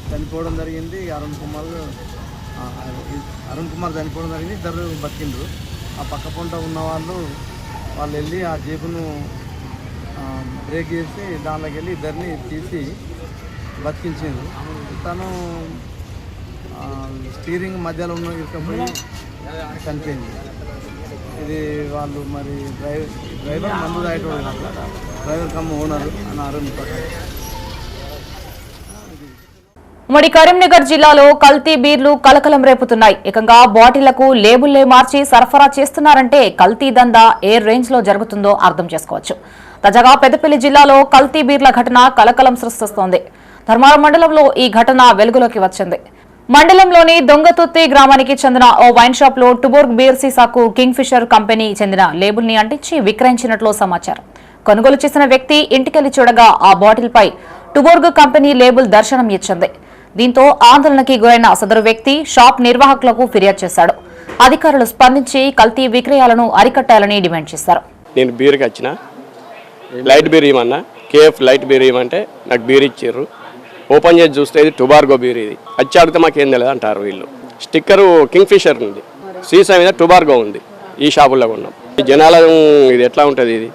చనిపోవడం జరిగింది. అరుణ్ కుమార్ చనిపోవడం జరిగింది. ఇద్దరు బతికిండ్రు. ఆ పక్క పొంట ఉన్న వాళ్ళు వెళ్ళి ఆ జీపును బ్రేక్ చేసి దానిలోకి వెళ్ళి ఇద్దరిని తీసి బతికించిండ్రు. తను స్టీరింగ్ మధ్యలో ఉన్న ఇరుకపోయి చనిపోయింది. ఇది వాళ్ళు మరి డ్రైవర్ మందు తాగేటోడు, డ్రైవర్ కమ్ ఓనర్ అని అరుణ్. ఉమ్మడి కరీంనగర్ జిల్లాలో కల్తీ బీర్లు కలకలం రేపుతున్నాయి. ఏకంగా బాటిళ్లకు లేబుల్లే మార్చి సరఫరా చేస్తున్నారంటే కల్తీ దందా ఏ రేంజ్ లో జరుగుతుందో అర్థం చేసుకోవచ్చు. తాజాగా పెద్దపల్లి జిల్లాలో కల్తీ బీర్ల ఘటన కలకలం సృష్టిస్తోంది. ధర్మారం మండలంలో ఈ ఘటన వెలుగులోకి వచ్చింది. మండలంలోని దొంగతుత్తి గ్రామానికి చెందిన ఓ వైన్ షాప్ లో టుబోర్గ్ బీర్ సీసాకు కింగ్ ఫిషర్ కంపెనీ చెందిన లేబుల్ ని అంటించి విక్రయించినట్లు సమాచారం. కొనుగోలు చేసిన వ్యక్తి ఇంటికెళ్లి చూడగా ఆ బాటిల్ పై టుబోర్గ్ కంపెనీ లేబుల్ దర్శనం ఇచ్చింది. దీంతో ఆందోళనకి గురైన సదరు వ్యక్తి షాప్ నిర్వాహకులకు ఫిర్యాదు చేశాడు. అధికారులు స్పందించి కల్తీ విక్రయాలను అరికట్టాలని డిమాండ్ చేశారు. నేను బీర్కి వచ్చిన లైట్ బీర్ ఇవ్వమన్నా, కేఎఫ్ లైట్ బీర్ ఇవ్వమంటే నాకు బీర్ ఇచ్చారు. ఓపెన్ చేసి చూస్తే ఇది టుబార్గో బీర్. ఇది వచ్చి అడిగితే మాకేం తెలియదు అంటారు వీళ్ళు. స్టిక్కరు కింగ్ ఫిషర్ ఉంది, సీసా మీద టుబార్గో ఉంది. ఈ షాపుల్లో ఉన్నాం. ఈ జనాల ఇది ఎట్లా ఉంటుంది? ఇది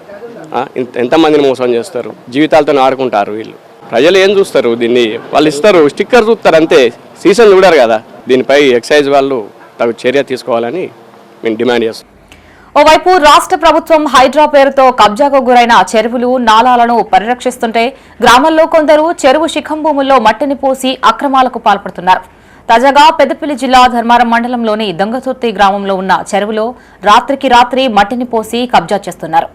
ఎంతమందిని మోసం చేస్తారు, జీవితాలతో ఆడుకుంటారు వీళ్ళు. ప్రజలు ఏం చూస్తారు? దీన్ని వాళ్ళు ఇస్తారు, స్టిక్కర్ చూస్తారు అంతే, సీసన్ చూడారు కదా. దీనిపై ఎక్సైజ్ వాళ్ళు తగు చర్య తీసుకోవాలని మేము డిమాండ్ చేస్తాం. ఓవైపు రాష్ట్ర ప్రభుత్వం హైడ్రా పేరుతో కబ్జాకు గురైన చెరువులు నాలాలను పరిరక్షిస్తుంటే గ్రామాల్లో కొందరు చెరువు శిఖం భూముల్లో మట్టిని పోసి అక్రమాలకు పాల్పడుతున్నారు. తాజాగా పెద్దపల్లి జిల్లా ధర్మారం మండలంలోని దొంగతుర్తి గ్రామంలో ఉన్న చెరువులో రాత్రికి రాత్రి మట్టిని పోసి కబ్జా చేస్తున్నారు.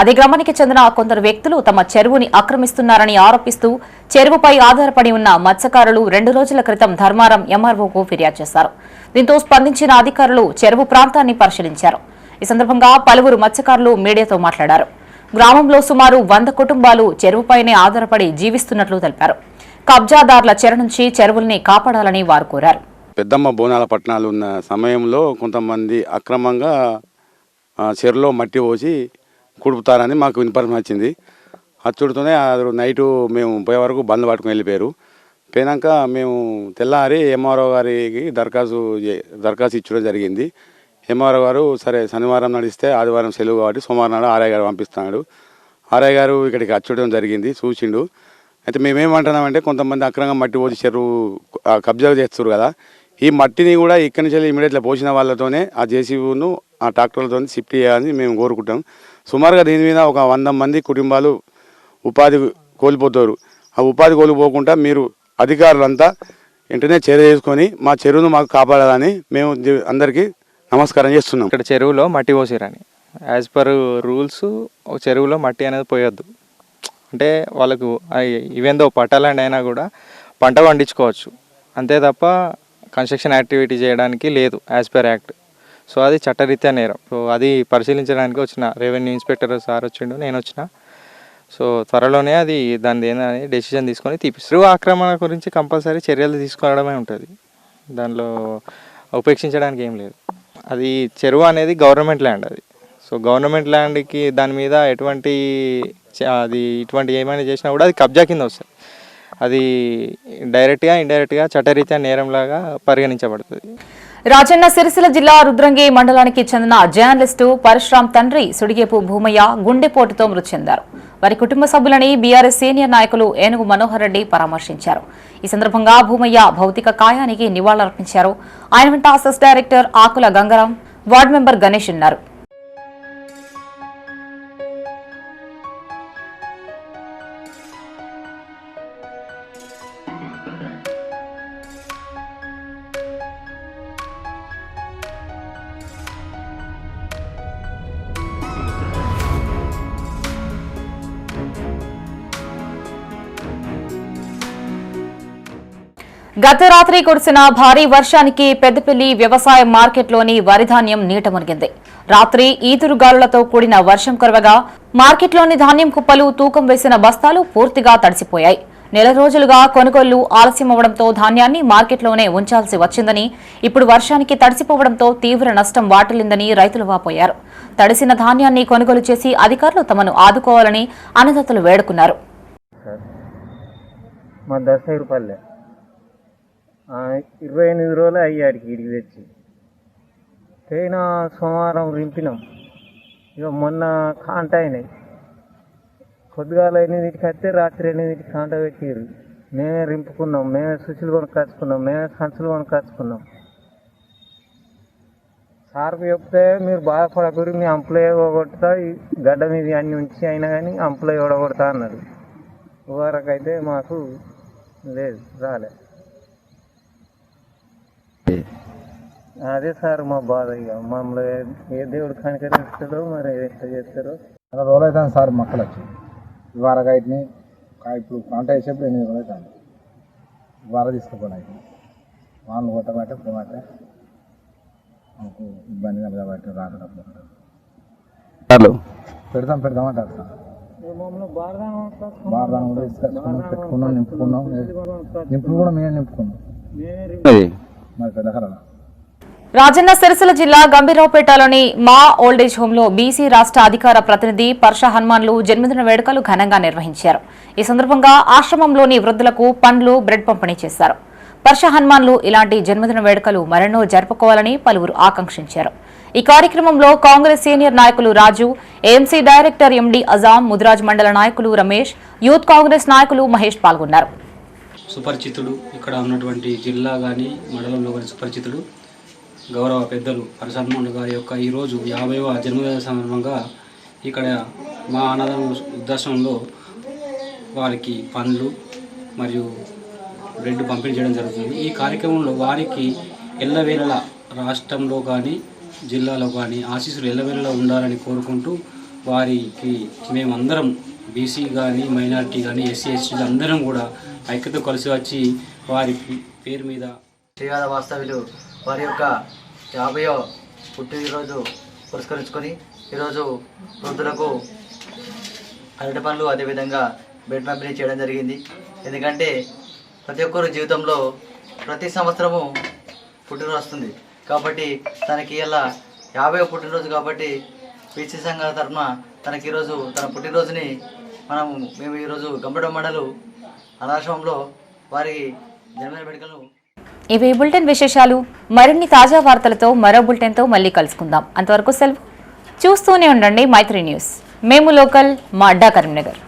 అదే గ్రామానికి చెందిన కొందరు వ్యక్తులు తమ చెరువుని ఆక్రమిస్తున్నారని ఆరోపిస్తూ చెరువుపై ఆధారపడి ఉన్న మత్స్యకారులు 2 రోజుల క్రితం ధర్మారం ఎంఆర్ఓకు ఫిర్యాదు చేశారు. దీంతో స్పందించిన అధికారులు చెరువు ప్రాంతాన్ని పరిశీలించారు. ఈ సందర్భంగా పలువురు మత్స్యకారులు మీడియాతో మాట్లాడారు. గ్రామంలో సుమారు 100 కుటుంబాలు చెరువుపైనే ఆధారపడి జీవిస్తున్నట్లు తెలిపారు. కబ్జాదారుల చెర నుంచి చెరువుల్ని కాపాడాలని వారు కోరారు. పెద్దమ్మ బోనాల పట్టణాలు ఉన్న సమయంలో కొంతమంది అక్రమంగా చెరువులో మట్టి పోసి కుడుపుతారని మాకు ఇన్ఫర్మేషన్ వచ్చింది. అచ్చుడుతోనే నైటు మేము పోయే వరకు బంద్ పట్టుకుని వెళ్ళిపోయారు. పోయినాక మేము తెల్లారి ఎంఆర్ఓ గారికి దరఖాస్తు ఇచ్చడం జరిగింది. ఎంఆర్ఓ గారు సరే శనివారం నడిస్తే ఆదివారం సెలవు కాబట్టి సోమవారం నాడు ఆర్ఐ గారు పంపిస్తున్నాడు. ఆర్ఐ గారు ఇక్కడికి అచ్చడం జరిగింది, చూసిండు. అయితే మేమేమంటున్నామంటే కొంతమంది అక్రమంగా మట్టి పోసి చెరువు కబ్జా చేస్తారు కదా, ఈ మట్టిని కూడా ఇక్కడి నుంచి ఇమీడియట్గా పోసిన వాళ్ళతోనే ఆ జేసీబీను ఆ ట్రాక్టర్లతో షిఫ్ట్ చేయాలని మేము కోరుకుంటాం. సుమారుగా దీని మీద ఒక 100 మంది కుటుంబాలు ఉపాధి కోల్పోతారు. ఆ ఉపాధి కోల్పోకుండా మీరు అధికారులంతా వెంటనే చర్య చేసుకొని మా చెరువును మాకు కాపాడాలని మేము అందరికీ నమస్కారం చేస్తున్నాం. ఇక్కడ చెరువులో మట్టి పోసిరని యాజ్ పర్ రూల్స్ చెరువులో మట్టి అనేది పోయొద్దు. అంటే వాళ్ళకు ఈవెన్ దో పట్టాలండ్ అయినా కూడా పంట పండించుకోవచ్చు, అంతే తప్ప కన్స్ట్రక్షన్ యాక్టివిటీ చేయడానికి లేదు యాజ్ పర్ యాక్ట్. సో అది చట్టరీత్యా నేరం. సో అది పరిశీలించడానికి వచ్చిన రెవెన్యూ ఇన్స్పెక్టర్ సార్ వచ్చిండు, నేను వచ్చిన. సో త్వరలోనే అది దాని ఏందని డెసిషన్ తీసుకొని తీపిస్తారు. ఆక్రమణ గురించి కంపల్సరీ చర్యలు తీసుకోవడమే ఉంటుంది, దానిలో ఉపేక్షించడానికి ఏం లేదు. అది చెరువు అనేది గవర్నమెంట్ ల్యాండ్ అది. సో గవర్నమెంట్ ల్యాండ్కి దాని మీద ఇటువంటి ఏమైనా చేసినా కూడా అది కబ్జా కింద వస్తుంది. అది డైరెక్ట్గా ఇండైరెక్ట్గా చట్టరీత్యా నేరంలాగా పరిగణించబడుతుంది. రాజన్న సిరిసిల్ల జిల్లా రుద్రంగి మండలానికి చెందిన జర్నలిస్టు పరశురామ్ తండ్రి సుడిగేపు భూమయ్య గుండెపోటుతో మృతి చెందారు. వారి కుటుంబ సభ్యులని బీఆర్ఎస్ సీనియర్ నాయకులు ఏనుగు మనోహర్ రెడ్డి పరామర్శించారు. ఈ సందర్భంగా భూమయ్య భౌతిక కాయానికి నివాళులర్పించారు. ఆయన వెంట అసెస్ డైరెక్టర్ ఆకుల గంగారాం, వార్డు మెంబర్ గణేష్ ఉన్నారు. గత రాత్రి కురిసిన భారీ వర్షానికి పెద్దపల్లి వ్యవసాయ మార్కెట్లోని వరి ధాన్యం నీట మునిగింది. రాత్రి ఈదురుగాలులతో కూడిన వర్షం కురవగా మార్కెట్లోని ధాన్యం కుప్పలు, తూకం వేసిన బస్తాలు పూర్తిగా తడిసిపోయాయి. నెల రోజులుగా కొనుగోళ్లు ఆలస్యమవడంతో ధాన్యాన్ని మార్కెట్లోనే ఉంచాల్సి వచ్చిందని, ఇప్పుడు వర్షానికి తడిసిపోవడంతో తీవ్ర నష్టం వాటిల్లిందని రైతులు వాపోయారు. తడిసిన ధాన్యాన్ని కొనుగోలు చేసి అధికారులు తమను ఆదుకోవాలని అన్నదాతలు వేడుకున్నారు. 28 రోజులు అయ్యాడికి ఇడికి తెచ్చి పోయిన సోమవారం రింపినాం. ఇక మొన్న కాంట అయినాయి. పొద్దుగాల 8కి వస్తే రాత్రి 8కి కాంట పెట్టిరు. మేమే రింపుకున్నాం, మేమే సుచులు కొనుక్కొచ్చుకున్నాం, మేమే సంచులు కొనుక్కొచ్చుకున్నాం. సార్కు చెప్తే మీరు బాధపడకూరి మీ అంప్లాయ్ ఓడగొడతా, ఈ గడ్డ మీద అన్ని ఉంచి అయినా కానీ అంప్లాయ్ ఓడగొడతా అన్నారు. వరకైతే మాకు లేదు, రాలే. అదే సార్ మా బాధ. ఇక మమ్మల్ని ఏ దేవుడు కనికరిస్తాడో మరి ఎట్లా చేస్తారో. చాలా రోజులు అవుతుంది సార్ మొక్కలు వచ్చి ఇవాళ గైట్ని ఇప్పుడు పంట వేసేప్పుడు 8 రోజులు అవుతుంది. ఇవాళ తీసుకుపోయి వాళ్ళు కొట్టబట్టే పోమంటే మాకు ఇబ్బంది కాబట్టి రాకపోతే పెడతామంటారు సార్. బారదానం కూడా తీసుకొచ్చుకున్నాం, పెట్టుకున్నాం, నింపుకున్నాం. నింపులు కూడా మేమే నింపుకున్నాం మరి పెద్దకర. రాజన్న సిరిసిల్ల జిల్లా గంభీరావుపేటలోని మా ఓల్డేజ్ హోంలో బీసీ రాష్ట్ర అధికార ప్రతినిధి పర్ష హనుమాన్లు జన్మదిన వేడుకలు ఘనంగా నిర్వహించారు. ఈ సందర్భంగా ఆశ్రమంలోని వృద్ధులకు పండ్లు, బ్రెడ్ పంపిణీ చేశారు. పర్ష హనుమాన్లు ఇలాంటి జన్మదిన వేడుకలు మరెన్నో జరుపుకోవాలని పలువురు ఆకాంక్షించారు. ఈ కార్యక్రమంలో కాంగ్రెస్ సీనియర్ నాయకులు Raju, AMC director MD Azam, Mudiraj మండల నాయకులు రమేష్, యూత్ కాంగ్రెస్ నాయకులు మహేష్ పాల్గొన్నారు. సుపరిచితుడు, ఇక్కడ ఉన్నటువంటి జిల్లా కానీ మండలంలో కానీ సుపరిచితుడు గౌరవ పెద్దలు పర్ష హనుమాన్లు గారి యొక్క ఈరోజు 50వ జన్మదిన సందర్భంగా ఇక్కడ మా అన్నదాన ఉద్దేశంలో వారికి పండ్లు మరియు బ్రెడ్ పంపిణీ చేయడం జరుగుతుంది. ఈ కార్యక్రమంలో వారికి ఎల్లవేళలా రాష్ట్రంలో కానీ జిల్లాలో కానీ ఆశీస్సులు ఎల్లవేళలా ఉండాలని కోరుకుంటూ వారికి మేమందరం బీసీ కానీ మైనారిటీ కానీ ఎస్సీ ఎస్టీలు అందరం కూడా ఐక్యత కలిసి వచ్చి వారి పేరు మీద శ్రీవాద వాస్తవ్యులు వారి యొక్క 50వ పుట్టినరోజు పురస్కరించుకొని ఈరోజు వృద్ధులకు అరటి పండ్లు అదేవిధంగా బెడ్ పంపిణీ చేయడం జరిగింది. ఎందుకంటే ప్రతి ఒక్కరు జీవితంలో ప్రతి సంవత్సరము పుట్టినరోజు వస్తుంది కాబట్టి తనకి ఇలా 50వ పుట్టినరోజు కాబట్టి బీసీ సంఘాల తరఫున తనకి ఈరోజు తన పుట్టినరోజుని మేము ఈరోజు గంభీరావు మండలు అనాశ్రమంలో వారి జన్మదిన వేడుకలను. ఇవి బులెటిన్ విశేషాలు. మరిన్ని తాజా వార్తలతో మరో బులెటిన్తో మళ్ళీ కలుసుకుందాం. అంతవరకు సెలవు. చూస్తూనే ఉండండి మైత్రి న్యూస్. మేము లోకల్, మా అడ్డా కరీంనగర్.